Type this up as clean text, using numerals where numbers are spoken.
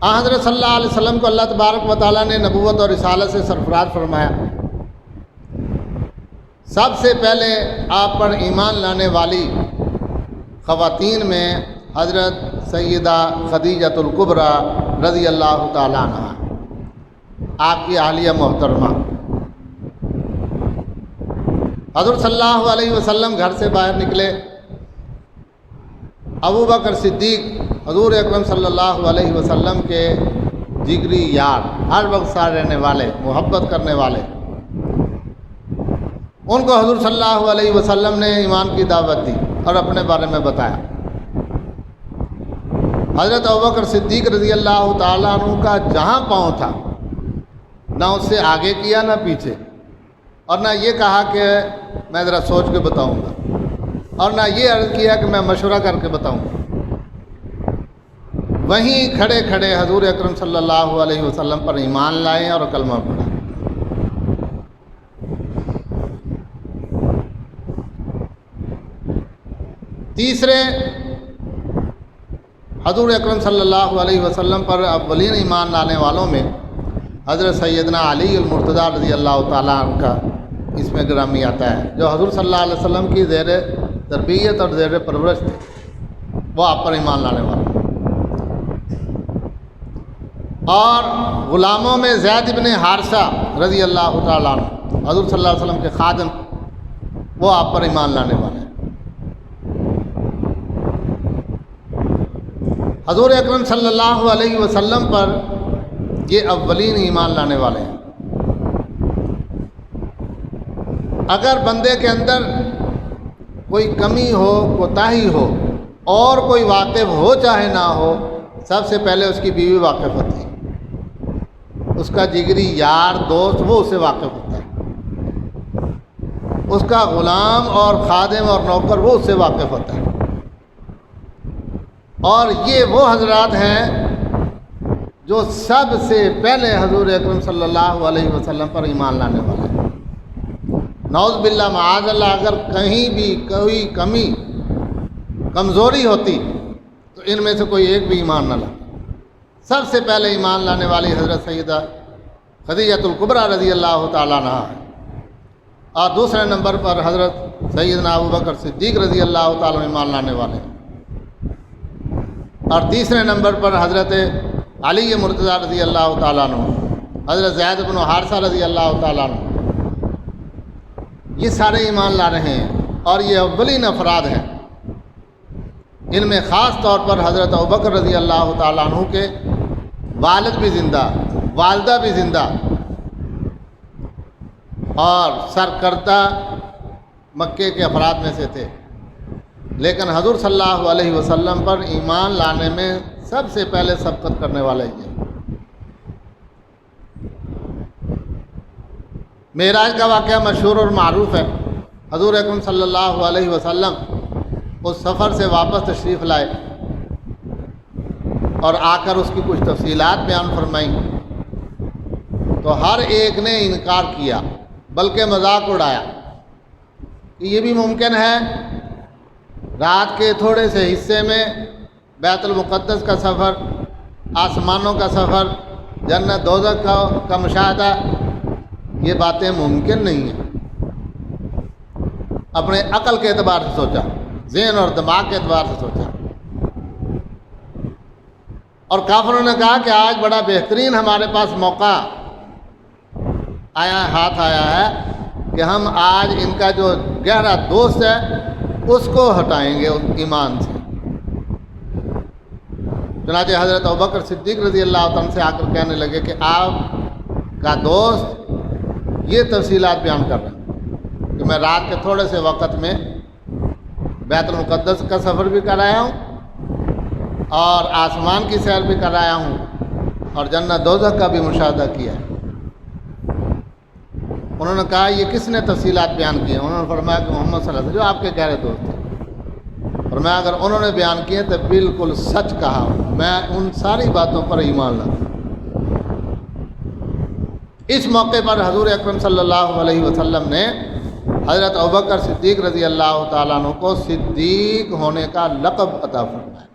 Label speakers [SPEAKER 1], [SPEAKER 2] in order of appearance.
[SPEAKER 1] حضرت صلی اللہ علیہ وسلم کو اللہ تبارک و تعالیٰ نے نبوت اور رسالت سے سرفراز فرمایا۔ سب سے پہلے آپ پر ایمان لانے والی خواتین میں حضرت سیدہ خدیجۃ الکبریٰ رضی اللہ تعالیٰ عنہ، آپ کی اہلیہ محترمہ۔ حضرت صلی اللہ علیہ وسلم گھر سے باہر نکلے، ابو بکر صدیق حضور اکرم صلی اللہ علیہ وسلم کے جگری یار، ہر وقت ساتھ رہنے والے، محبت کرنے والے، ان کو حضور صلی اللہ علیہ وسلم نے ایمان کی دعوت دی اور اپنے بارے میں بتایا۔ حضرت ابوبکر صدیق رضی اللہ تعالیٰ عنہ کا جہاں پاؤں تھا، نہ اس سے آگے کیا نہ پیچھے، اور نہ یہ کہا کہ میں ذرا سوچ کے بتاؤں گا، اور نہ یہ عرض کیا کہ میں مشورہ کر کے بتاؤں گا۔ وہیں کھڑے کھڑے حضور اکرم صلی اللہ علیہ وسلم پر ایمان لائے اور کلمہ پڑھا۔ تیسرے، حضور اکرم صلی اللہ علیہ وسلم پر اولین ایمان لانے والوں میں حضرت سیدنا علی المرتضیٰ رضی اللہ تعالیٰ عنہ کا اس میں گرامی آتا ہے، جو حضور صلی اللہ علیہ وسلم کی زیر تربیت اور زیر پرورش تھے، وہ آپ پر ایمان لانے والے۔ اور غلاموں میں زید بن حارثہ رضی اللہ تعالیٰ عنہ، حضور صلی اللہ علیہ وسلم کے خادم، وہ آپ پر ایمان لانے والے ہیں۔ حضور اکرم صلی اللہ علیہ وسلم پر یہ اولین ایمان لانے والے ہیں۔ اگر بندے کے اندر کوئی کمی ہو، کوتاہی ہو، اور کوئی واقف ہو چاہے نہ ہو، سب سے پہلے اس کی بیوی واقف ہوتی ہے، اس کا جگری یار دوست وہ اسے واقف ہوتا ہے، اس کا غلام اور خادم اور نوکر وہ اس سے واقف ہوتا ہے۔ اور یہ وہ حضرات ہیں جو سب سے پہلے حضور اکرم صلی اللہ علیہ وسلم پر ایمان لانے والے ہیں۔ نعوذ باللہ معاذ اللہ، اگر کہیں بھی کوئی کمی کمزوری ہوتی تو ان میں سے کوئی ایک بھی ایمان نہ لاتا۔ سب سے پہلے ایمان لانے والی حضرت سیدہ خدیجۃ الکبریٰ رضی اللہ تعالیٰ عنہ ہے، اور دوسرے نمبر پر حضرت سیدنا ابوبکر صدیق رضی اللہ تعالیٰ عنہ ایمان لانے والے ہیں، اور تیسرے نمبر پر حضرت علی مرتضیٰ رضی اللہ تعالیٰ عنہ، حضرت زید بن حارثہ رضی اللہ تعالیٰ عنہ، یہ سارے ایمان لا رہے ہیں، اور یہ اولین افراد ہیں۔ ان میں خاص طور پر حضرت ابوبکر رضی اللہ تعالیٰ عنہ کے والد بھی زندہ، والدہ بھی زندہ، اور سرکردہ مکے کے افراد میں سے تھے، لیکن حضور صلی اللہ علیہ وسلم پر ایمان لانے میں سب سے پہلے سبقت کرنے والے یہ۔ معراج کا واقعہ مشہور اور معروف ہے۔ حضور اکرم صلی اللہ علیہ وسلم اس سفر سے واپس تشریف لائے اور آ کر اس کی کچھ تفصیلات بیان فرمائیں، تو ہر ایک نے انکار کیا، بلکہ مذاق اڑایا کہ یہ بھی ممکن ہے رات کے تھوڑے سے حصے میں بیت المقدس کا سفر، آسمانوں کا سفر، جنت دوزخ کا مشاہدہ، یہ باتیں ممکن نہیں ہیں۔ اپنے عقل کے اعتبار سے سوچا، ذہن اور دماغ کے اعتبار سے سوچا، اور کافروں نے کہا کہ آج بڑا بہترین ہمارے پاس موقع ہاتھ آیا ہے کہ ہم آج ان کا جو گہرا دوست ہے اس کو ہٹائیں گے ایمان سے۔ چنانچہ حضرت ابوبکر صدیق رضی اللہ عنہ سے آ کر کہنے لگے کہ آپ کا دوست یہ تفصیلات بیان کر رہا ہے کہ میں رات کے تھوڑے سے وقت میں بیت المقدس کا سفر بھی کرایا ہوں، اور آسمان کی سیر بھی کرایا ہوں، اور جنت دوزخ کا بھی مشاہدہ کیا ہے۔ انہوں نے کہا یہ کس نے تفصیلات بیان کی ہیں؟ انہوں نے فرمایا کہ محمد صلی اللہ علیہ وسلم، جو آپ کے گہرے دوست تھے۔ فرمایا اگر انہوں نے بیان کیے تو بالکل سچ کہا، میں ان ساری باتوں پر ایمان لاتا ہوں۔ اس موقع پر حضور اکرم صلی اللہ علیہ وسلم نے حضرت ابوبکر صدیق رضی اللہ تعالیٰ عنہ کو صدیق ہونے کا لقب عطا فرمایا۔